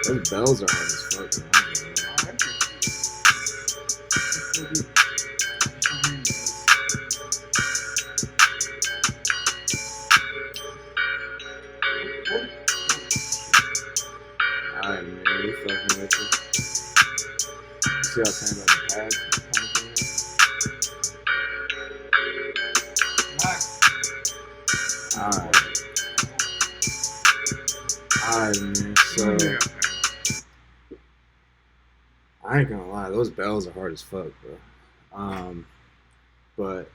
Those bells are hard as fuck. Alright, man, we fucking with you. See how I'm saying about the pad? Alright, man, so I ain't gonna lie, those bells are hard as fuck, bro. But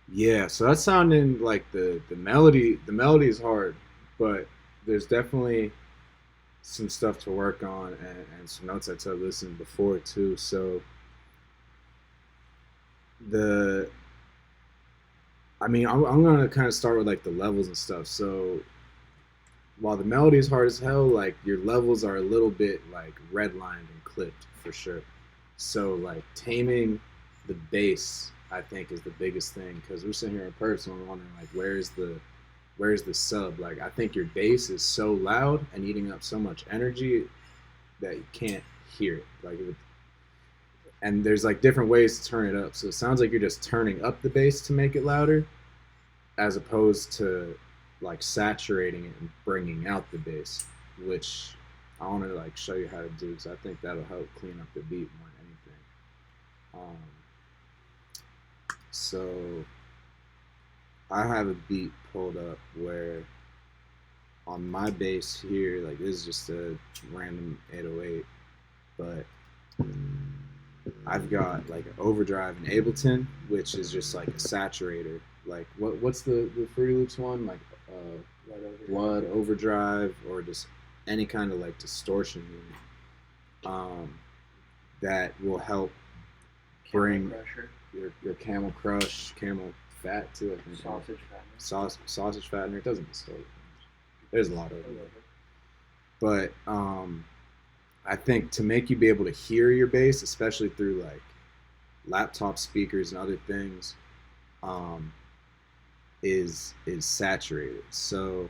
yeah, so that's sounding like the melody. The melody is hard, but there's definitely some stuff to work on and some notes I took listening before too. So I'm gonna kind of start with like the levels and stuff. So while the melody is hard as hell, like your levels are a little bit like redlined and clipped for sure. So like taming the bass, I think, is the biggest thing, because we're sitting here in person wondering like where's the sub. Like I think your bass is so loud and eating up so much energy that you can't hear it. And there's like different ways to turn it up. So it sounds like you're just turning up the bass to make it louder, as opposed to like saturating it and bringing out the bass, which I want to like show you how to do, because I think that'll help clean up the beat more than anything. So I have a beat pulled up where on my bass here, like this is just a random 808, but I've got like an overdrive in Ableton, which is just like a saturator. Like what's the Fruity Loops one? Like Blood Overdrive, or just any kind of like distortion unit that will help bring your Camel Crush, Camel Fat too. I think sausage fattener. It doesn't distort. There's a lot of it, but I think to make you be able to hear your bass, especially through like laptop speakers and other things, is saturated. So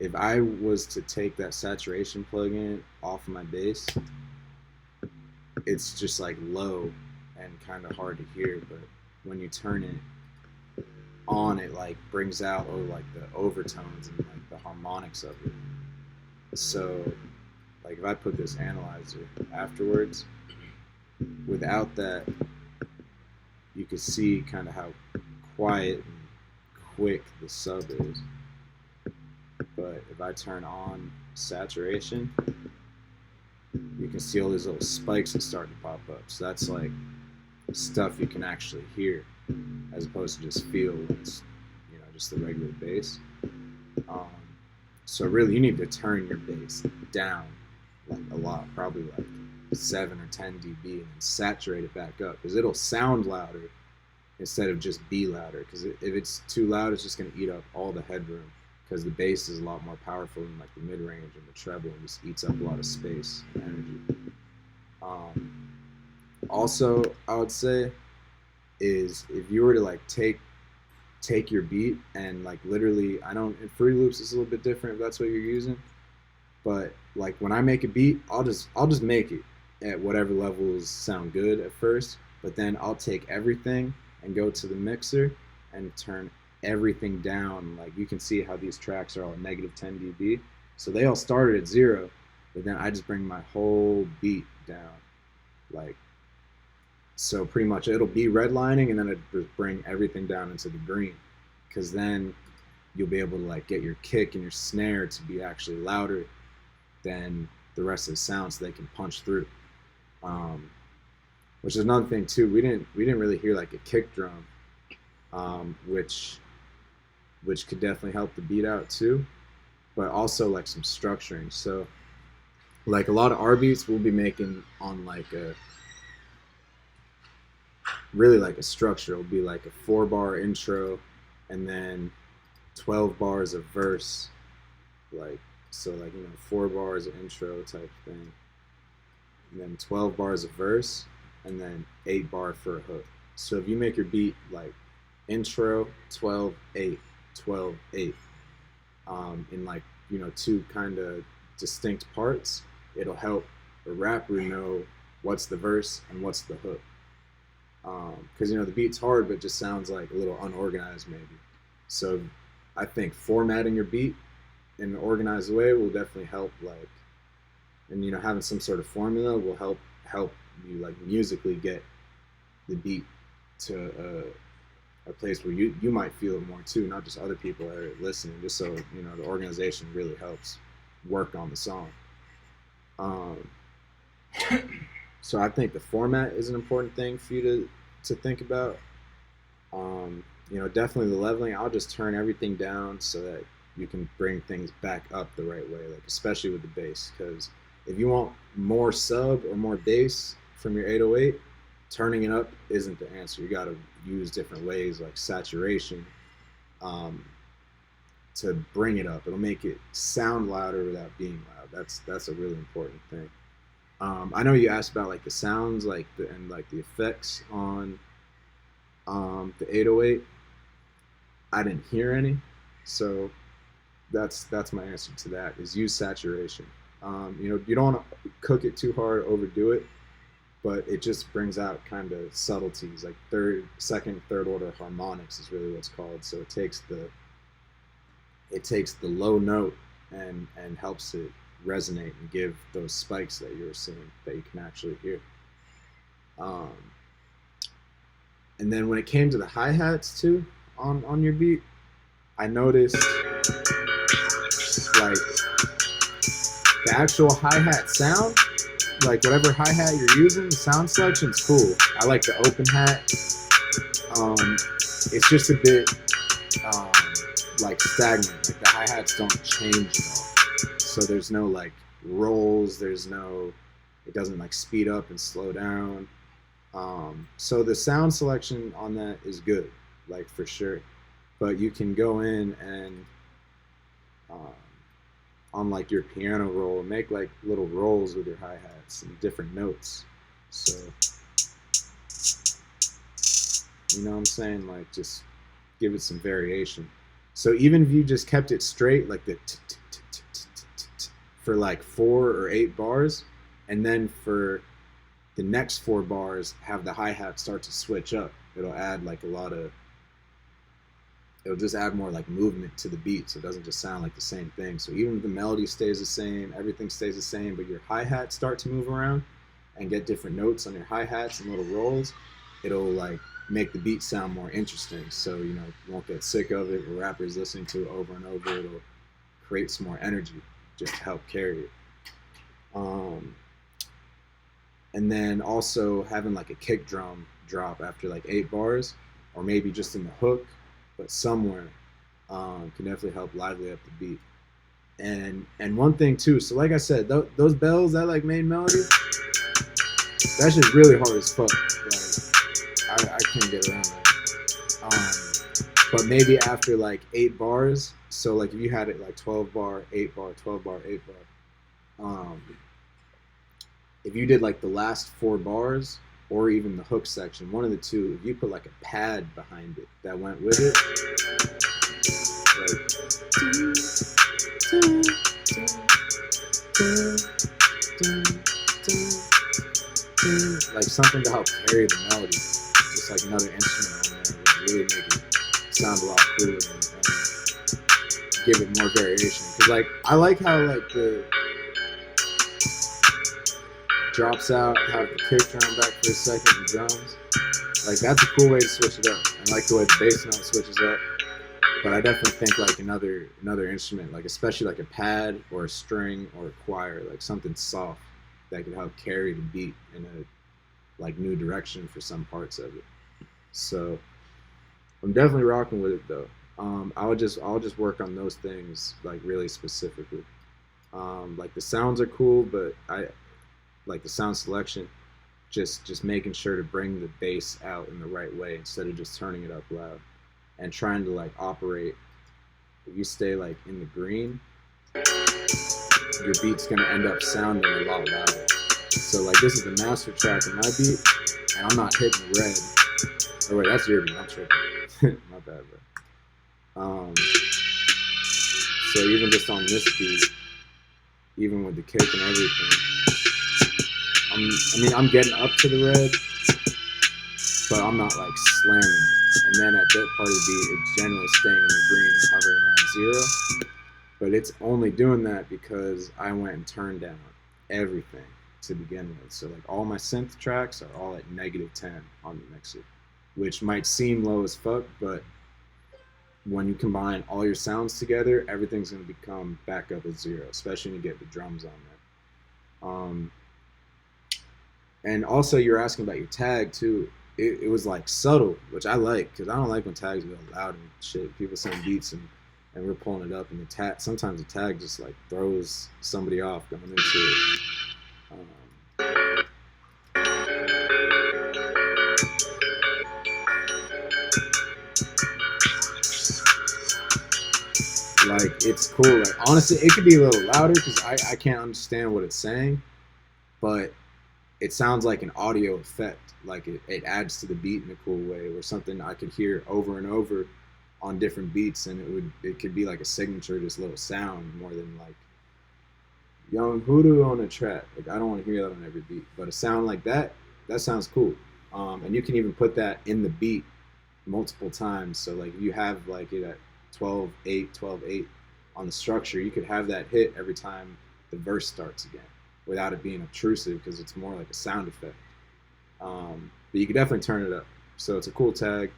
if I was to take that saturation plugin off of my bass, it's just like low and kind of hard to hear. But when you turn it on, it like brings out like the overtones and like the harmonics of it. So like if I put this analyzer afterwards, without that, you can see kind of how quiet and quick the sub is. But if I turn on saturation, you can see all these little spikes that start to pop up. So that's like stuff you can actually hear, as opposed to just feel when it's, you know, just the regular bass. So really, you need to turn your bass down like a lot, probably like 7 or 10 dB, and then saturate it back up, because it'll sound louder instead of just be louder. Because if it's too loud, it's just going to eat up all the headroom, because the bass is a lot more powerful than like the mid-range and the treble, and just eats up a lot of space and energy. Also, I would say is if you were to like take your beat and like literally, in Fruity Loops it's a little bit different if that's what you're using, but like when I make a beat, I'll just make it at whatever levels sound good at first, but then I'll take everything and go to the mixer and turn everything down. Like you can see how these tracks are all negative 10 dB, so they all started at 0, but then I just bring my whole beat down, like, so pretty much it'll be redlining, and then it just bring everything down into the green, because then you'll be able to like get your kick and your snare to be actually louder than the rest of the sound, so they can punch through. Which is another thing too. We didn't really hear like a kick drum, which could definitely help the beat out too, but also like some structuring. So Like a lot of our beats we'll be making on like a really like a structure. It'll be like a 4 bar intro, and then 12 bars of verse, like so like 4 bars of intro type thing, and then 12 bars of verse, and then 8 bar for a hook. So if you make your beat like intro 12 8 12 8 in like two kind of distinct parts, it'll help a rapper know what's the verse and what's the hook. Because the beat's hard, but it just sounds like a little unorganized maybe. So I think formatting your beat in an organized way will definitely help. Like, and having some sort of formula will help you like musically get the beat to a place where you might feel it more too, not just other people that are listening. Just so the organization really helps work on the song. Um, so I think the format is an important thing for you to think about. Definitely the leveling. I'll just turn everything down so that you can bring things back up the right way, like especially with the bass. Because if you want more sub or more bass from your 808, turning it up isn't the answer. You got to use different ways like saturation to bring it up. It'll make it sound louder without being loud. That's a really important thing. I know you asked about like the sounds, like and like the effects on the 808. I didn't hear any, so that's my answer to that. Is use saturation. You don't want to cook it too hard, overdo it, but it just brings out kind of subtleties, like second, third order harmonics is really what's called. So it takes the low note and helps it resonate and give those spikes that you're seeing that you can actually hear. And then when it came to the hi-hats too on your beat, I noticed like the actual hi-hat sound, like whatever hi-hat you're using, the sound selection's cool. I like the open hat. It's just a bit like stagnant. Like the hi-hats don't change at all. So there's no like rolls. It doesn't like speed up and slow down. So the sound selection on that is good, like for sure. But you can go in and on like your piano roll, make like little rolls with your hi-hats and different notes. So you know what I'm saying? Like just give it some variation. So even if you just kept it straight, like the for like 4 or 8 bars, and then for the next 4 bars have the hi-hat start to switch up, it'll add like it'll just add more like movement to the beat, so it doesn't just sound like the same thing. So even if the melody stays the same, everything stays the same, but your hi-hats start to move around and get different notes on your hi-hats and little rolls, it'll like make the beat sound more interesting. So you won't get sick of it. Or rappers listening to it over and over, it'll create some more energy just to help carry it. And then also having like a kick drum drop after like 8 bars, or maybe just in the hook, but somewhere can definitely help lively up the beat. And one thing too, so like I said, those bells, that like main melody, that's just really hard as fuck. Like I can't get around that. But maybe after like 8 bars, so like if you had it like 12 bar, 8 bar, 12 bar, 8 bar, if you did like the last 4 bars or even the hook section, one of the two, if you put like a pad behind it that went with it, like something to help carry the melody, just like another instrument on there would really make it sound a lot cooler and give it more variation. Because like I like how like the drops out, have the kick drum back for a second, and drums. Like that's a cool way to switch it up. I like the way the bass note switches up. But I definitely think like another instrument, like especially like a pad or a string or a choir, like something soft that could help carry the beat in a like new direction for some parts of it. So I'm definitely rocking with it though. I'll just work on those things like really specifically. Like the sounds are cool, but I like the sound selection. Just making sure to bring the bass out in the right way instead of just turning it up loud and trying to like operate. If you stay like in the green, your beat's gonna end up sounding a lot louder. So like this is the master track of my beat, and I'm not hitting red. Oh wait, that's your beat. I'm tripping. My bad, bro. So even just on this beat, even with the kick and everything, I'm getting up to the red, but I'm not like slamming it. And then at that part of the beat, it's generally staying in the green and hovering around 0. But it's only doing that because I went and turned down everything to begin with. So like all my synth tracks are all at -10 on the mixer, which might seem low as fuck, but when you combine all your sounds together, everything's going to become back up at 0, especially when you get the drums on there. And also, you're asking about your tag too. It was like subtle, which I like because I don't like when tags go loud and shit. People send beats and we're pulling it up, and the tag sometimes the tag just like throws somebody off going into it. Like it's cool. Like honestly, it could be a little louder because I can't understand what it's saying, but it sounds like an audio effect. Like it adds to the beat in a cool way, or something I could hear over and over on different beats, and it could be like a signature, just little sound more than like Young Hoodoo on a track. Like I don't want to hear that on every beat, but a sound like that sounds cool. And you can even put that in the beat multiple times. So like if you have like it at 12/8, 12/8 on the structure, you could have that hit every time the verse starts again without it being obtrusive because it's more like a sound effect. But you could definitely turn it up. So it's a cool tag.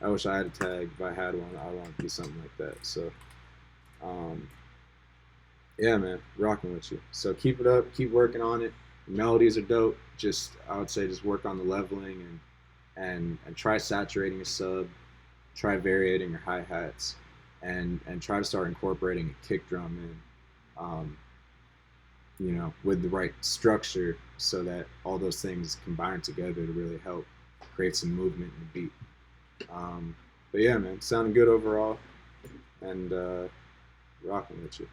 I wish I had a tag. If I had one, I would want to do something like that. So, um, yeah, man, rocking with you. So keep it up. Keep working on it. The melodies are dope. Just I would say just work on the leveling and try saturating your sub. Try variating your hi hats, and try to start incorporating a kick drum in. With the right structure so that all those things combine together to really help create some movement in the beat. But yeah, man, sounding good overall, and rocking with you.